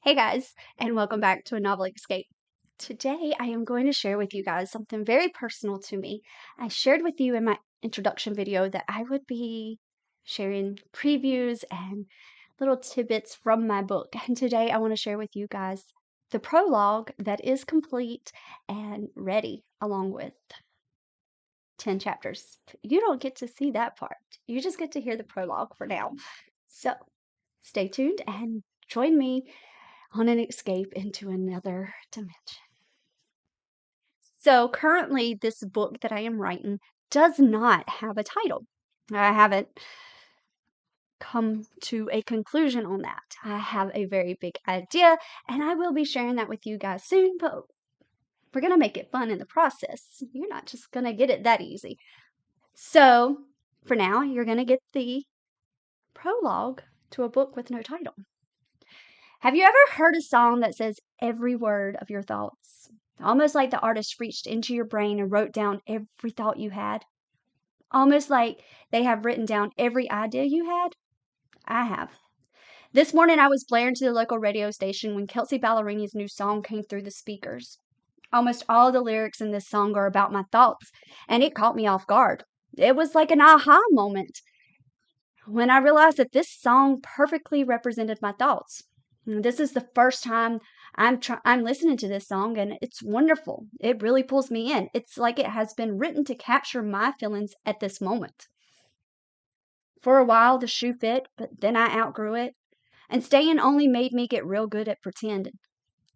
Hey guys, and welcome back to a Novel Escape. Today I am going to share with you guys something very personal to me. I shared with you in my introduction video that I would be sharing previews and little tidbits from my book. And today I want to share with you guys the prologue that is complete and ready, along with 10 chapters. You don't get to see that part. You just get to hear the prologue for now. So stay tuned and join me on an escape into another dimension. So currently, this book that I am writing does not have a title. I haven't come to a conclusion on that. I have a very big idea, and I will be sharing that with you guys soon, but we're going to make it fun in the process. You're not just going to get it that easy. So, for now, you're going to get the prologue to a book with no title. Have you ever heard a song that says every word of your thoughts? Almost like the artist reached into your brain and wrote down every thought you had? Almost like they have written down every idea you had? I have. This morning I was blaring to the local radio station when Kelsey Ballerini's new song came through the speakers. Almost all the lyrics in this song are about my thoughts, and it caught me off guard. It was like an aha moment when I realized that this song perfectly represented my thoughts. This is the first time I'm listening to this song, and it's wonderful. It really pulls me in. It's like it has been written to capture my feelings at this moment. For a while, the shoe fit, but then I outgrew it, and staying only made me get real good at pretending.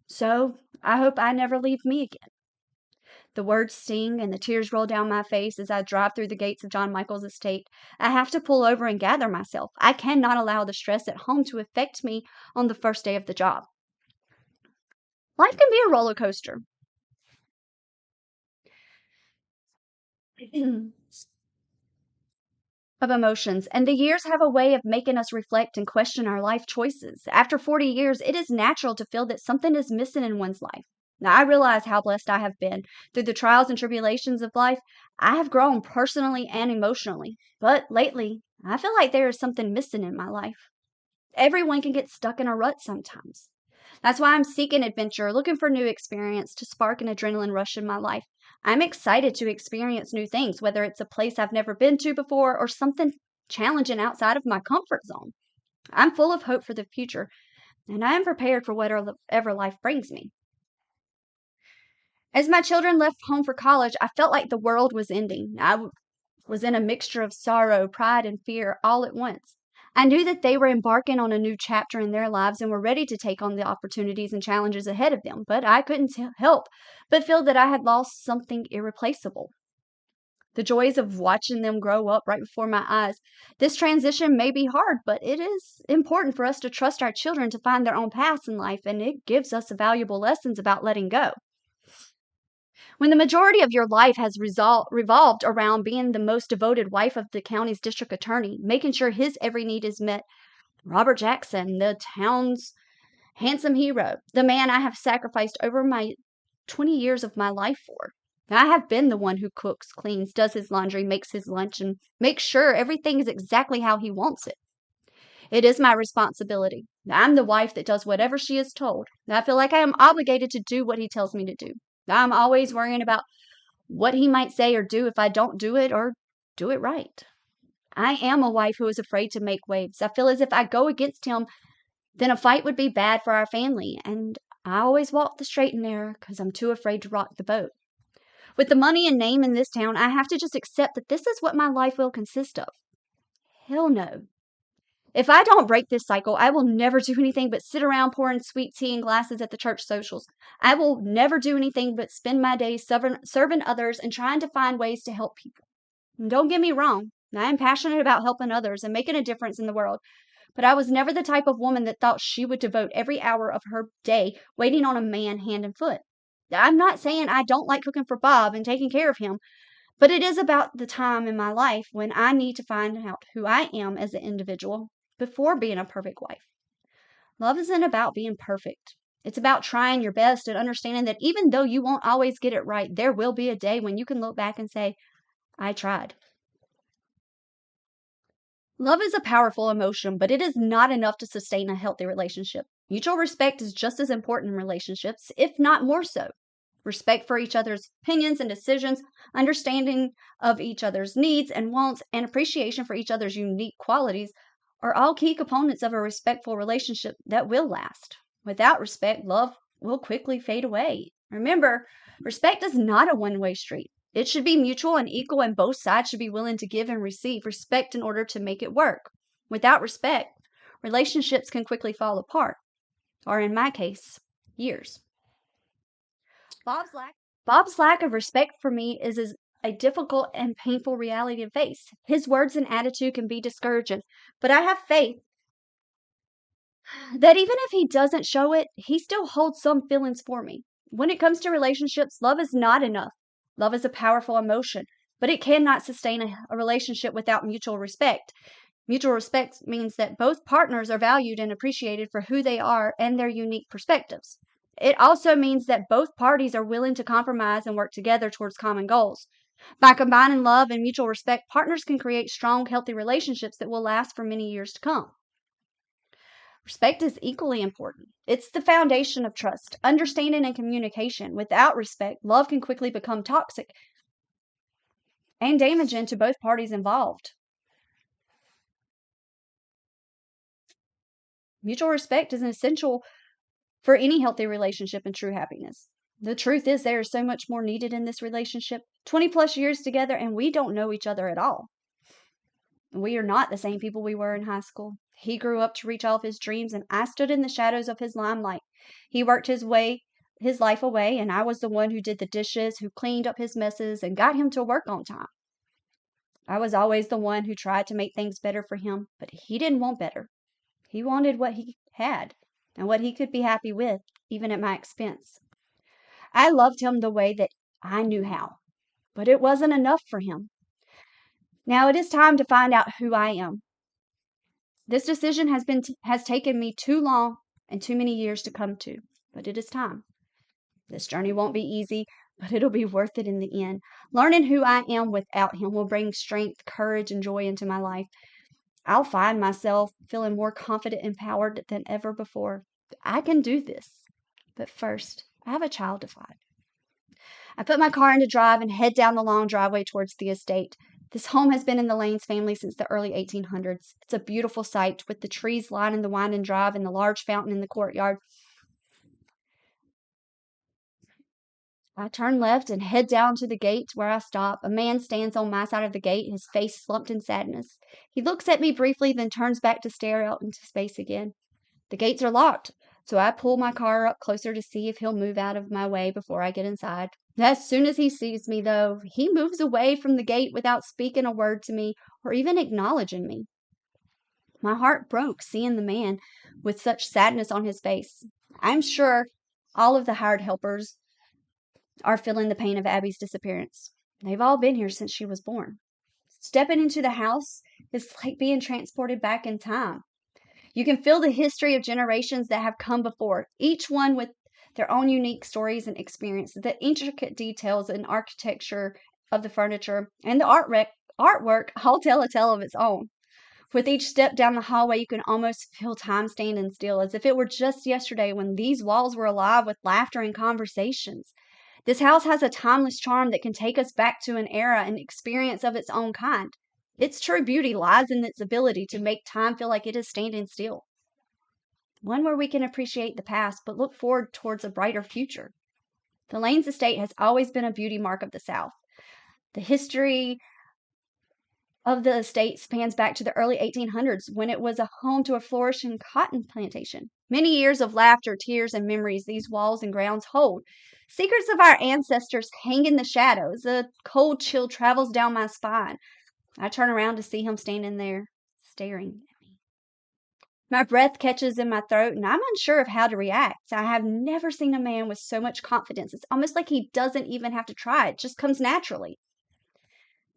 So I hope I never leave me again. The words sting and the tears roll down my face as I drive through the gates of John Michael's estate. I have to pull over and gather myself. I cannot allow the stress at home to affect me on the first day of the job. Life can be a roller coaster. Of emotions, and the years have a way of making us reflect and question our life choices. After 40 years, it is natural to feel that something is missing in one's life. Now, I realize how blessed I have been. Through the trials and tribulations of life, I have grown personally and emotionally. But lately, I feel like there is something missing in my life. Everyone can get stuck in a rut sometimes. That's why I'm seeking adventure, looking for new experience to spark an adrenaline rush in my life. I'm excited to experience new things, whether it's a place I've never been to before or something challenging outside of my comfort zone. I'm full of hope for the future, and I am prepared for whatever life brings me. As my children left home for college, I felt like the world was ending. Was in a mixture of sorrow, pride, and fear all at once. I knew that they were embarking on a new chapter in their lives and were ready to take on the opportunities and challenges ahead of them, but I couldn't help but feel that I had lost something irreplaceable. The joys of watching them grow up right before my eyes. This transition may be hard, but it is important for us to trust our children to find their own paths in life, and it gives us valuable lessons about letting go. When the majority of your life has revolved around being the most devoted wife of the county's district attorney, making sure his every need is met, Robert Jackson, the town's handsome hero, the man I have sacrificed over my 20 years of my life for. I have been the one who cooks, cleans, does his laundry, makes his lunch, and makes sure everything is exactly how he wants it. It is my responsibility. I'm the wife that does whatever she is told. I feel like I am obligated to do what he tells me to do. I'm always worrying about what he might say or do if I don't do it or do it right. I am a wife who is afraid to make waves. I feel as if I go against him, then a fight would be bad for our family, and I always walk the straight and narrow because I'm too afraid to rock the boat. With the money and name in this town, I have to just accept that this is what my life will consist of. Hell no. If I don't break this cycle, I will never do anything but sit around pouring sweet tea in glasses at the church socials. I will never do anything but spend my days serving others and trying to find ways to help people. And don't get me wrong, I am passionate about helping others and making a difference in the world, but I was never the type of woman that thought she would devote every hour of her day waiting on a man hand and foot. I'm not saying I don't like cooking for Bob and taking care of him, but it is about the time in my life when I need to find out who I am as an individual before being a perfect wife. Love isn't about being perfect. It's about trying your best and understanding that even though you won't always get it right, there will be a day when you can look back and say, I tried. Love is a powerful emotion, but it is not enough to sustain a healthy relationship. Mutual respect is just as important in relationships, if not more so. Respect for each other's opinions and decisions, understanding of each other's needs and wants, and appreciation for each other's unique qualities are all key components of a respectful relationship that will last. Without respect, love will quickly fade away. Remember, respect is not a one-way street. It should be mutual and equal, and both sides should be willing to give and receive respect in order to make it work. Without respect, relationships can quickly fall apart, or in my case, years. Bob's lack of respect for me is a difficult and painful reality to face. His words and attitude can be discouraging, but I have faith that even if he doesn't show it, he still holds some feelings for me. When it comes to relationships, love is not enough. Love is a powerful emotion, but it cannot sustain a relationship without mutual respect. Mutual respect means that both partners are valued and appreciated for who they are and their unique perspectives. It also means that both parties are willing to compromise and work together towards common goals. By combining love and mutual respect, partners can create strong, healthy relationships that will last for many years to come. Respect is equally important. It's the foundation of trust, understanding, and communication. Without respect, love can quickly become toxic and damaging to both parties involved. Mutual respect is essential for any healthy relationship and true happiness. The truth is, there is so much more needed in this relationship. 20 plus years together, and we don't know each other at all. We are not the same people we were in high school. He grew up to reach all of his dreams, and I stood in the shadows of his limelight. He worked his life away, and I was the one who did the dishes, who cleaned up his messes, and got him to work on time. I was always the one who tried to make things better for him, but he didn't want better. He wanted what he had and what he could be happy with, even at my expense. I loved him the way that I knew how, but it wasn't enough for him. Now it is time to find out who I am. This decision has taken me too long and too many years to come to, but it is time. This journey won't be easy, but it'll be worth it in the end. Learning who I am without him will bring strength, courage, and joy into my life. I'll find myself feeling more confident and empowered than ever before. I can do this. But first, I have a child to find. I put my car into drive and head down the long driveway towards the estate. This home has been in the Lanes family since the early 1800s. It's a beautiful sight with the trees lining the winding drive and the large fountain in the courtyard. I turn left and head down to the gate where I stop. A man stands on my side of the gate, his face slumped in sadness. He looks at me briefly, then turns back to stare out into space again. The gates are locked, so I pull my car up closer to see if he'll move out of my way before I get inside. As soon as he sees me, though, he moves away from the gate without speaking a word to me or even acknowledging me. My heart broke seeing the man with such sadness on his face. I'm sure all of the hired helpers are feeling the pain of Abby's disappearance. They've all been here since she was born. Stepping into the house is like being transported back in time. You can feel the history of generations that have come before, each one with their own unique stories and experiences. The intricate details and architecture of the furniture and the artwork all tell a tale of its own. With each step down the hallway, you can almost feel time standing still, as if it were just yesterday when these walls were alive with laughter and conversations. This house has a timeless charm that can take us back to an era and experience of its own kind. Its true beauty lies in its ability to make time feel like it is standing still. One where we can appreciate the past but look forward towards a brighter future. The Lanes estate has always been a beauty mark of the South. The history of the estate spans back to the early 1800s when it was a home to a flourishing cotton plantation. Many years of laughter, tears, and memories these walls and grounds hold. Secrets of our ancestors hang in the shadows. A cold chill travels down my spine. I turn around to see him standing there, staring at me. My breath catches in my throat, and I'm unsure of how to react. I have never seen a man with so much confidence. It's almost like he doesn't even have to try. It just comes naturally.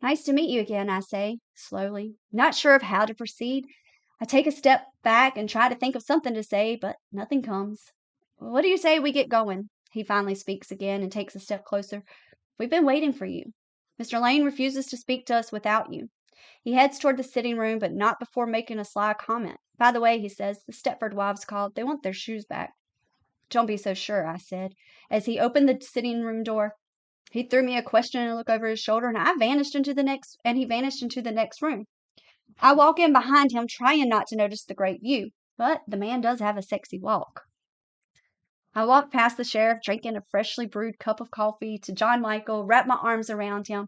Nice to meet you again, I say, slowly, not sure of how to proceed. I take a step back and try to think of something to say, but nothing comes. What do you say we get going? He finally speaks again and takes a step closer. We've been waiting for you. Mr. Lane refuses to speak to us without you. He heads toward the sitting room, but not before making a sly comment. By the way, he says, the Stepford wives called. They want their shoes back. Don't be so sure, I said, as he opened the sitting room door. He threw me a questioning look over his shoulder, and he vanished into the next room. I walk in behind him, trying not to notice the great view, but the man does have a sexy walk. I walk past the sheriff, drinking a freshly brewed cup of coffee, to John Michael, wrap my arms around him.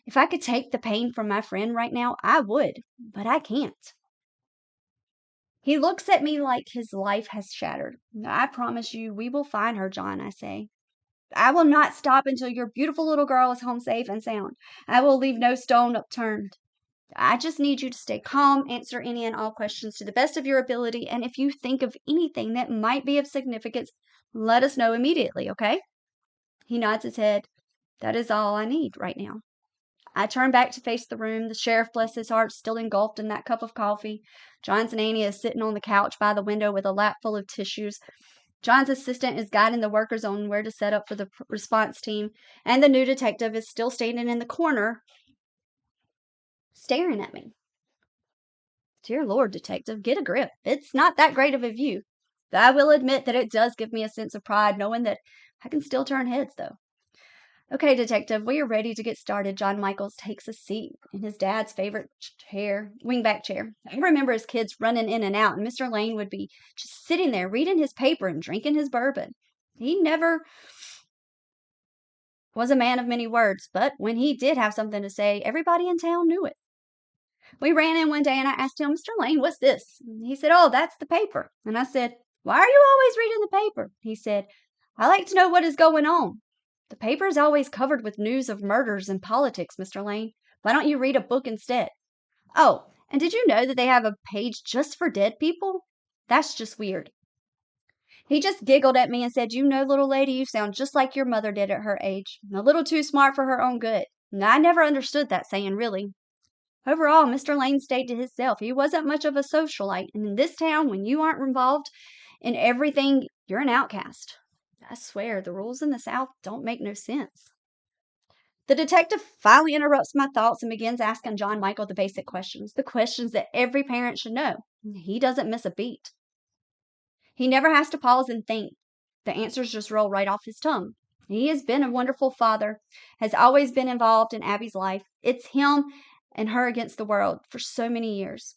If I could take the pain from my friend right now, I would, but I can't. He looks at me like his life has shattered. I promise you, we will find her, John, I say. I will not stop until your beautiful little girl is home safe and sound. I will leave no stone unturned. I just need you to stay calm, answer any and all questions to the best of your ability, and if you think of anything that might be of significance, let us know immediately, okay? He nods his head. That is all I need right now. I turn back to face the room. The sheriff, bless his heart, still engulfed in that cup of coffee. John's nanny is sitting on the couch by the window with a lap full of tissues. John's assistant is guiding the workers on where to set up for the response team, and the new detective is still standing in the corner, staring at me. Dear Lord, detective, get a grip. It's not that great of a view. I will admit that it does give me a sense of pride knowing that I can still turn heads, though. Okay, detective, we are ready to get started. John Michaels takes a seat in his dad's favorite chair, wingback chair. I remember his kids running in and out, and Mr. Lane would be just sitting there reading his paper and drinking his bourbon. He never was a man of many words, but when he did have something to say, everybody in town knew it. We ran in one day and I asked him, Mr. Lane, what's this? He said, oh, that's the paper. And I said, why are you always reading the paper? He said, I like to know what is going on. The paper is always covered with news of murders and politics, Mr. Lane. Why don't you read a book instead? Oh, and did you know that they have a page just for dead people? That's just weird. He just giggled at me and said, you know, little lady, you sound just like your mother did at her age. A little too smart for her own good. And I never understood that saying, really. Overall, Mr. Lane stayed to himself. He wasn't much of a socialite, and in this town, when you aren't involved in everything, you're an outcast. I swear, the rules in the South don't make no sense. The detective finally interrupts my thoughts and begins asking John Michael the basic questions, the questions that every parent should know. He doesn't miss a beat. He never has to pause and think. The answers just roll right off his tongue. He has been a wonderful father, has always been involved in Abby's life. It's him and her against the world for so many years.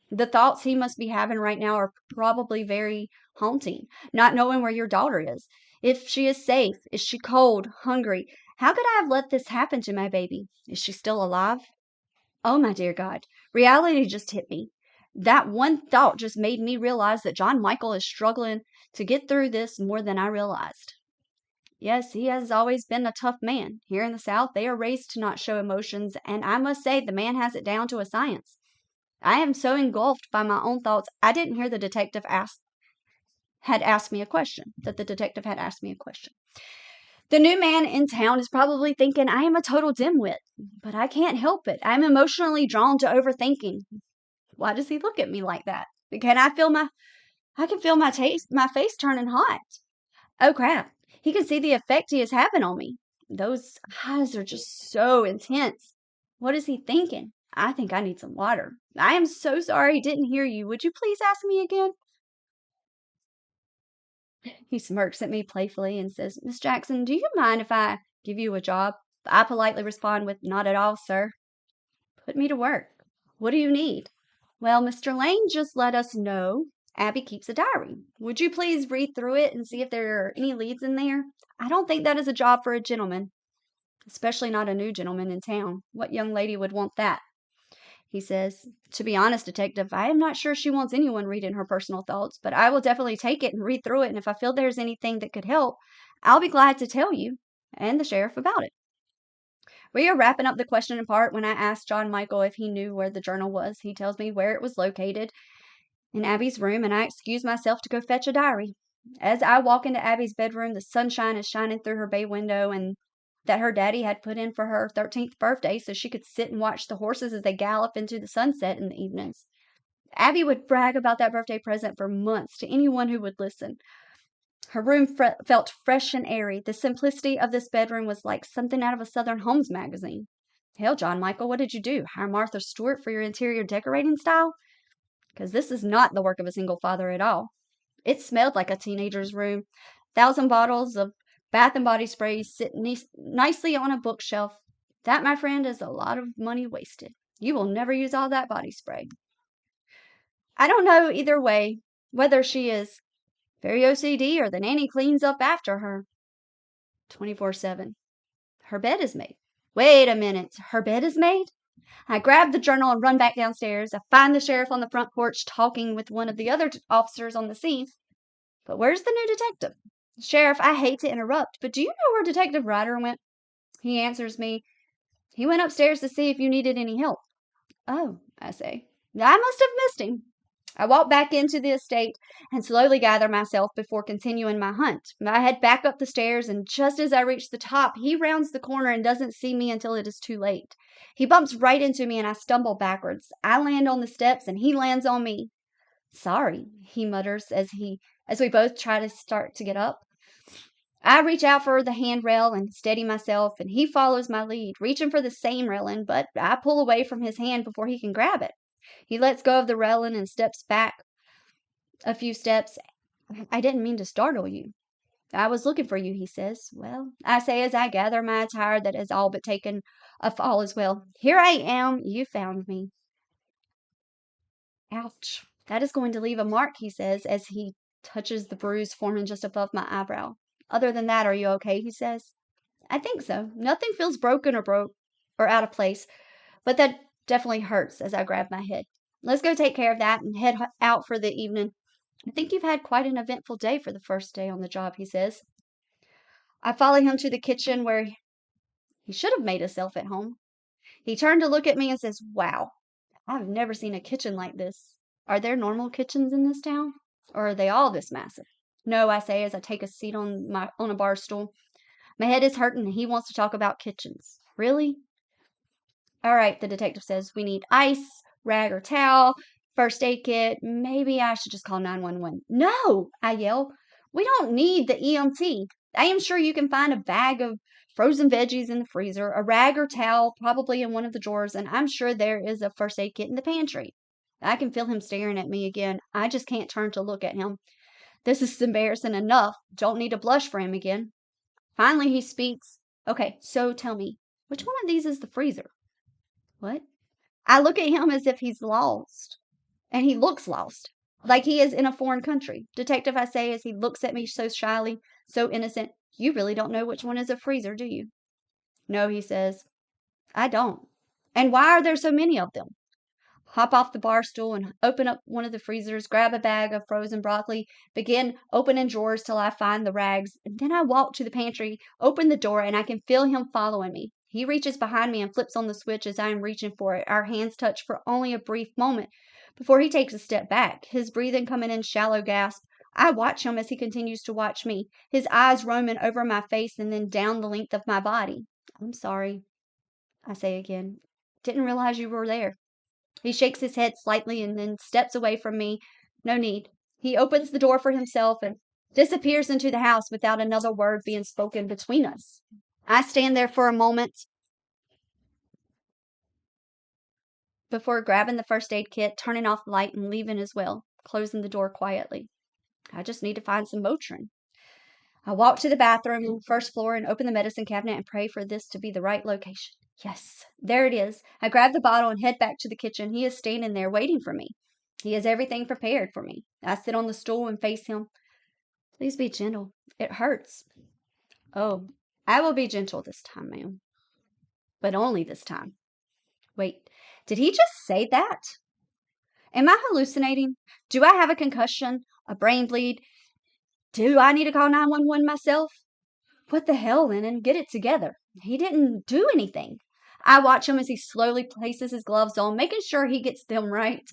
The thoughts he must be having right now are probably very haunting, not knowing where your daughter is. If she is safe, is she cold, hungry? How could I have let this happen to my baby? Is she still alive? Oh, my dear God, reality just hit me. That one thought just made me realize that John Michael is struggling to get through this more than I realized. Yes, he has always been a tough man. Here in the South, they are raised to not show emotions, and I must say the man has it down to a science. I am so engulfed by my own thoughts, I didn't hear the detective had asked me a question. The new man in town is probably thinking I am a total dimwit, but I can't help it. I'm emotionally drawn to overthinking. Why does he look at me like that? I can feel my face turning hot. Oh crap. He can see the effect he is having on me. Those eyes are just so intense. What is he thinking? I think I need some water. I am so sorry I didn't hear you. Would you please ask me again? He smirks at me playfully and says, Miss Jackson, do you mind if I give you a job? I politely respond with, not at all, sir. Put me to work. What do you need? Well, Mr. Lane just let us know Abby keeps a diary. Would you please read through it and see if there are any leads in there? I don't think that is a job for a gentleman, especially not a new gentleman in town. What young lady would want that? He says, to be honest, detective, I am not sure she wants anyone reading her personal thoughts, but I will definitely take it and read through it, and if I feel there's anything that could help, I'll be glad to tell you and the sheriff about it. We are wrapping up the questioning part when I asked John Michael if he knew where the journal was. He tells me where it was located, in Abby's room, and I excuse myself to go fetch a diary. As I walk into Abby's bedroom, the sunshine is shining through her bay window, and that her daddy had put in for her 13th birthday so she could sit and watch the horses as they gallop into the sunset in the evenings. Abby would brag about that birthday present for months to anyone who would listen. Her room felt fresh and airy. The simplicity of this bedroom was like something out of a Southern Homes magazine. Hell, John Michael, what did you do? Hire Martha Stewart for your interior decorating style? Because this is not the work of a single father at all. It smelled like a teenager's room. 1,000 bottles of Bath and Body Spray sit nicely on a bookshelf. That, my friend, is a lot of money wasted. You will never use all that body spray. I don't know either way whether she is very OCD or the nanny cleans up after her 24/7. Her bed is made. Wait a minute. Her bed is made? I grab the journal and run back downstairs. I find the sheriff on the front porch talking with one of the other officers on the scene. But where's the new detective? Sheriff, I hate to interrupt, but do you know where Detective Ryder went? He answers me. He went upstairs to see if you needed any help. Oh, I say. I must have missed him. I walk back into the estate and slowly gather myself before continuing my hunt. I head back up the stairs, and just as I reach the top, he rounds the corner and doesn't see me until it is too late. He bumps right into me, and I stumble backwards. I land on the steps, and he lands on me. Sorry, he mutters as we both try to start to get up. I reach out for the handrail and steady myself, and he follows my lead, reaching for the same railing, but I pull away from his hand before he can grab it. He lets go of the railing and steps back a few steps. I didn't mean to startle you. I was looking for you, he says. Well, I say as I gather my attire that has all but taken a fall as well. Here I am. You found me. Ouch. That is going to leave a mark, he says as he touches the bruise forming just above my eyebrow. Other than that, are you okay? He says. I think so. Nothing feels broken or out of place, but that definitely hurts as I grab my head. Let's go take care of that and head out for the evening. I think you've had quite an eventful day for the first day on the job, he says. I follow him to the kitchen where he should have made himself at home. He turned to look at me and says, Wow, I've never seen a kitchen like this. Are there normal kitchens in this town? Or are they all this massive? No, I say as I take a seat on a bar stool. My head is hurting and he wants to talk about kitchens. Really? All right, the detective says, we need ice, rag or towel, first aid kit. Maybe I should just call 911. No, I yell. We don't need the EMT. I am sure you can find a bag of frozen veggies in the freezer, a rag or towel probably in one of the drawers, and I'm sure there is a first aid kit in the pantry. I can feel him staring at me again. I just can't turn to look at him. This is embarrassing enough. Don't need to blush for him again. Finally, he speaks. Okay, so tell me, which one of these is the freezer? What? I look at him as if he's lost. And he looks lost. Like he is in a foreign country. Detective, I say as he looks at me so shyly, so innocent. You really don't know which one is a freezer, do you? No, he says. I don't. And why are there so many of them? Hop off the bar stool and open up one of the freezers, grab a bag of frozen broccoli, begin opening drawers till I find the rags, and then I walk to the pantry, open the door, and I can feel him following me. He reaches behind me and flips on the switch as I am reaching for it. Our hands touch for only a brief moment before he takes a step back, his breathing coming in shallow gasps. I watch him as he continues to watch me, his eyes roaming over my face and then down the length of my body. I'm sorry, I say again. Didn't realize you were there. He shakes his head slightly and then steps away from me. No need. He opens the door for himself and disappears into the house without another word being spoken between us. I stand there for a moment before grabbing the first aid kit, turning off the light, and leaving as well, closing the door quietly. I just need to find some Motrin. I walk to the bathroom on the first floor and open the medicine cabinet and pray for this to be the right location. Yes, there it is. I grab the bottle and head back to the kitchen. He is standing there waiting for me. He has everything prepared for me. I sit on the stool and face him. Please be gentle. It hurts. Oh, I will be gentle this time, ma'am. But only this time. Wait, did he just say that? Am I hallucinating? Do I have a concussion? A brain bleed? Do I need to call 911 myself? What the hell, Lennon? Get it together. He didn't do anything. I watch him as he slowly places his gloves on, making sure he gets them right.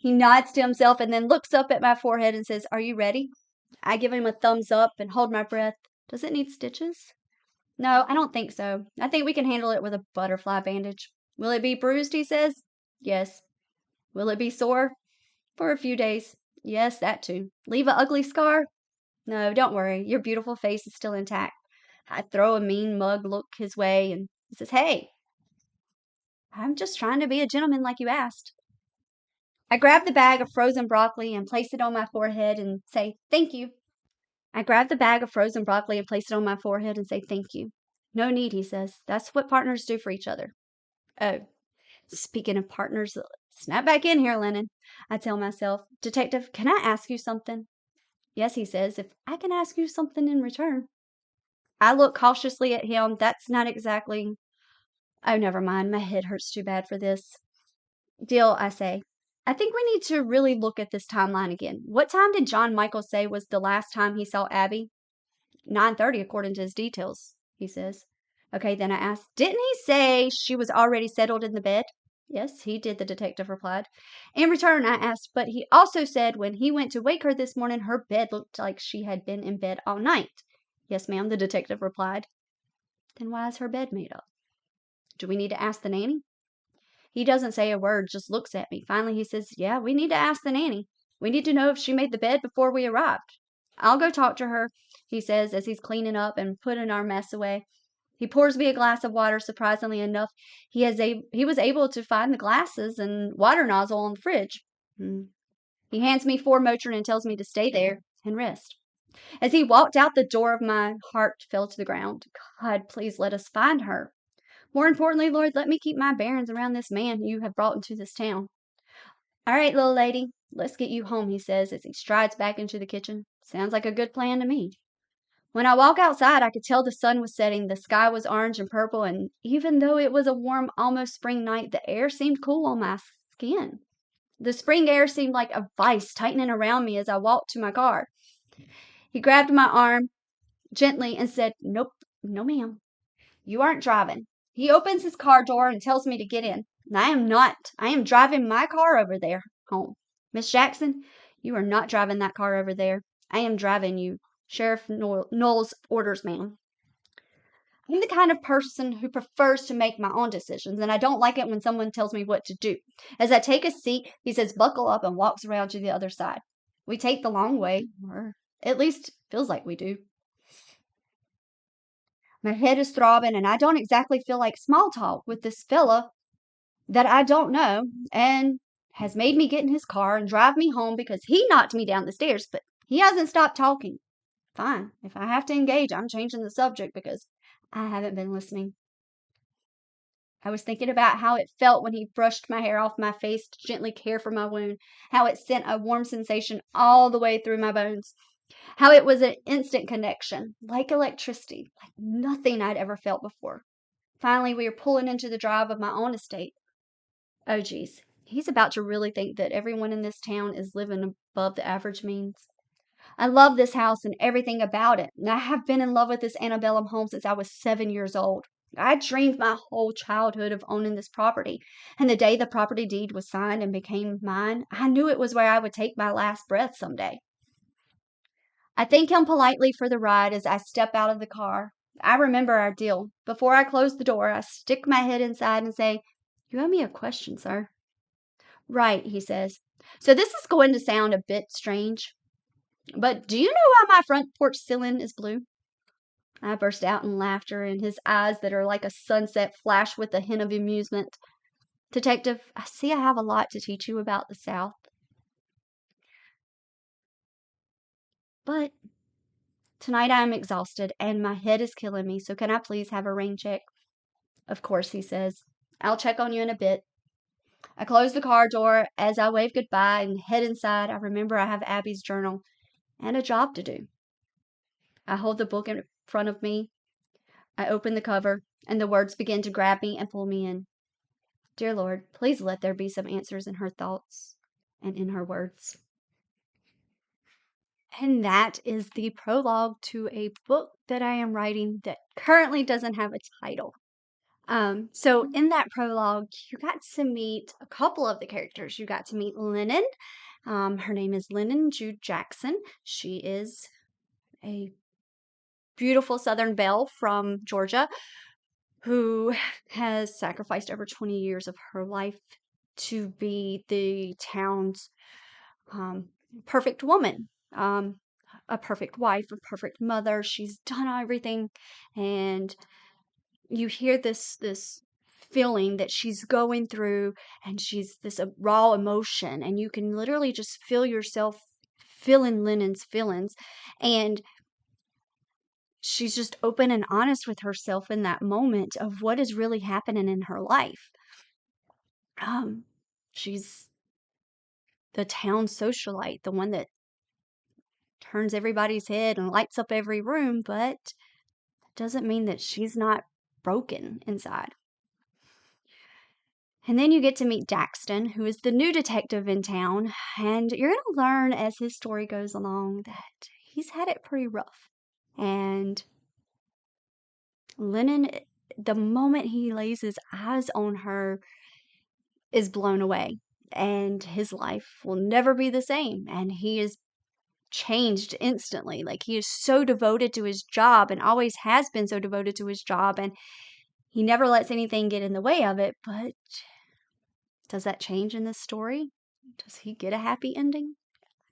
He nods to himself and then looks up at my forehead and says, Are you ready? I give him a thumbs up and hold my breath. Does it need stitches? No, I don't think so. I think we can handle it with a butterfly bandage. Will it be bruised, he says? Yes. Will it be sore? For a few days. Yes, that too. Leave a ugly scar? No, don't worry. Your beautiful face is still intact. I throw a mean mug look his way and he says, Hey, I'm just trying to be a gentleman like you asked. I grab the bag of frozen broccoli and place it on my forehead and say, thank you. I grab the bag of frozen broccoli and place it on my forehead and say, thank you. No need, he says. That's what partners do for each other. Oh, speaking of partners, snap back in here, Lennon. I tell myself, Detective, can I ask you something? Yes, he says, if I can ask you something in return. I look cautiously at him. That's not exactly. Oh, never mind. My head hurts too bad for this. Deal, I say. I think we need to really look at this timeline again. What time did John Michael say was the last time he saw Abby? 9:30 according to his details, he says. Okay, then I asked, didn't he say she was already settled in the bed? Yes, he did, the detective replied. In return, I asked, but he also said when he went to wake her this morning, her bed looked like she had been in bed all night. Yes, ma'am, the detective replied. Then why is her bed made up? Do we need to ask the nanny? He doesn't say a word, just looks at me. Finally, he says, yeah, we need to ask the nanny. We need to know if she made the bed before we arrived. I'll go talk to her, he says as he's cleaning up and putting our mess away. He pours me a glass of water. Surprisingly enough, he was able to find the glasses and water nozzle on the fridge. He hands me 4 Motrin and tells me to stay there and rest. As he walked out the door, my heart fell to the ground. God, please let us find her. More importantly, Lord, let me keep my bearings around this man you have brought into this town. All right, little lady, let's get you home, he says as he strides back into the kitchen. Sounds like a good plan to me. When I walk outside, I could tell the sun was setting. The sky was orange and purple, and even though it was a warm, almost spring night, the air seemed cool on my skin. The spring air seemed like a vice tightening around me as I walked to my car. He grabbed my arm gently and said, nope, no ma'am. You aren't driving. He opens his car door and tells me to get in. I am not. I am driving my car over there home. Miss Jackson, you are not driving that car over there. I am driving you. Sheriff Knowles orders, ma'am. I'm the kind of person who prefers to make my own decisions, and I don't like it when someone tells me what to do. As I take a seat, he says, buckle up, and walks around to the other side. We take the long way, or at least feels like we do. My head is throbbing, and I don't exactly feel like small talk with this fella that I don't know and has made me get in his car and drive me home because he knocked me down the stairs, but he hasn't stopped talking. Fine. If I have to engage, I'm changing the subject because I haven't been listening. I was thinking about how it felt when he brushed my hair off my face to gently care for my wound, how it sent a warm sensation all the way through my bones, how it was an instant connection, like electricity, like nothing I'd ever felt before. Finally, we were pulling into the drive of my own estate. Oh, geez. He's about to really think that everyone in this town is living above the average means. I love this house and everything about it. And I have been in love with this antebellum home since I was 7 years old. I dreamed my whole childhood of owning this property. And the day the property deed was signed and became mine, I knew it was where I would take my last breath someday. I thank him politely for the ride as I step out of the car. I remember our deal. Before I close the door, I stick my head inside and say, you owe me a question, sir. Right, he says. So this is going to sound a bit strange, but do you know why my front porch ceiling is blue? I burst out in laughter, and his eyes that are like a sunset flash with a hint of amusement. Detective, I see I have a lot to teach you about the South. But tonight I am exhausted, and my head is killing me, so can I please have a rain check? Of course, he says. I'll check on you in a bit. I close the car door. As I wave goodbye and head inside, I remember I have Abby's journal and a job to do. I hold the book in front of me. I open the cover, and the words begin to grab me and pull me in. Dear Lord, please let there be some answers in her thoughts and in her words. And that is the prologue to a book that I am writing that currently doesn't have a title. So in that prologue, you got to meet a couple of the characters. You got to meet Lennon. Her name is Lennon Jude Jackson. She is a beautiful Southern belle from Georgia who has sacrificed over 20 years of her life to be the town's perfect woman, a perfect wife, a perfect mother. She's done everything, and you hear this feeling that she's going through, and she's this raw emotion, and you can literally just feel yourself feeling Lennon's feelings, and she's just open and honest with herself in that moment of what is really happening in her life. She's the town socialite, the one that turns everybody's head and lights up every room, but doesn't mean that she's not broken inside. And then you get to meet Daxton, who is the new detective in town, and you're going to learn as his story goes along that he's had it pretty rough. And Lennon, the moment he lays his eyes on her, is blown away, and his life will never be the same, and he is changed instantly. Like, he is so devoted to his job and always has been so devoted to his job, and he never lets anything get in the way of it. But does that change in this story? Does he get a happy ending?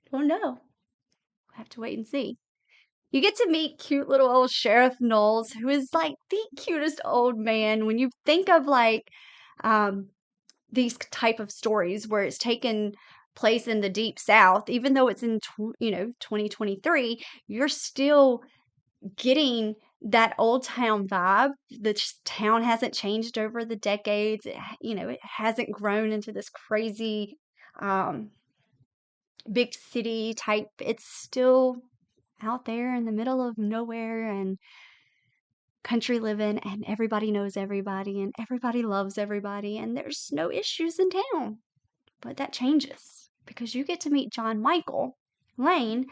I don't know. We'll have to wait and see. You get to meet cute little old Sheriff Knowles, who is like the cutest old man. When you think of like these type of stories where it's taken place in the deep South, even though it's in 2023, you're still getting that old town vibe. The town hasn't changed over the decades. It hasn't grown into this crazy big city type. It's still out there in the middle of nowhere and country living, and everybody knows everybody and everybody loves everybody, and there's no issues in town. But that changes because you get to meet John Michael Lane,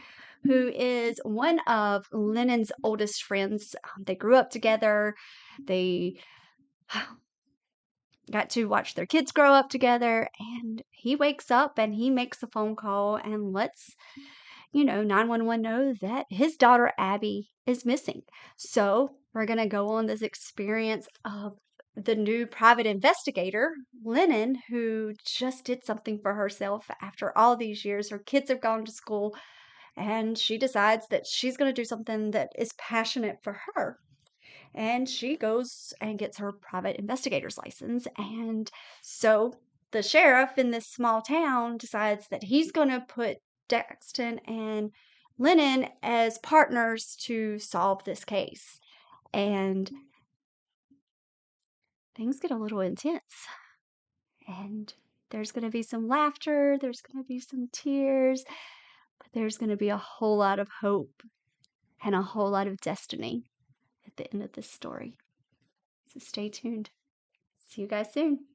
who is one of Lennon's oldest friends. They grew up together. They got to watch their kids grow up together, and he wakes up and he makes a phone call and lets 911 know that his daughter Abby is missing. So we're going to go on this experience of the new private investigator, Lennon, who just did something for herself after all these years. Her kids have gone to school, and she decides that she's going to do something that is passionate for her. And she goes and gets her private investigator's license. And so the sheriff in this small town decides that he's going to put Daxton and Lennon as partners to solve this case. And things get a little intense. And there's going to be some laughter, there's going to be some tears, but there's going to be a whole lot of hope and a whole lot of destiny at the end of this story. So stay tuned. See you guys soon.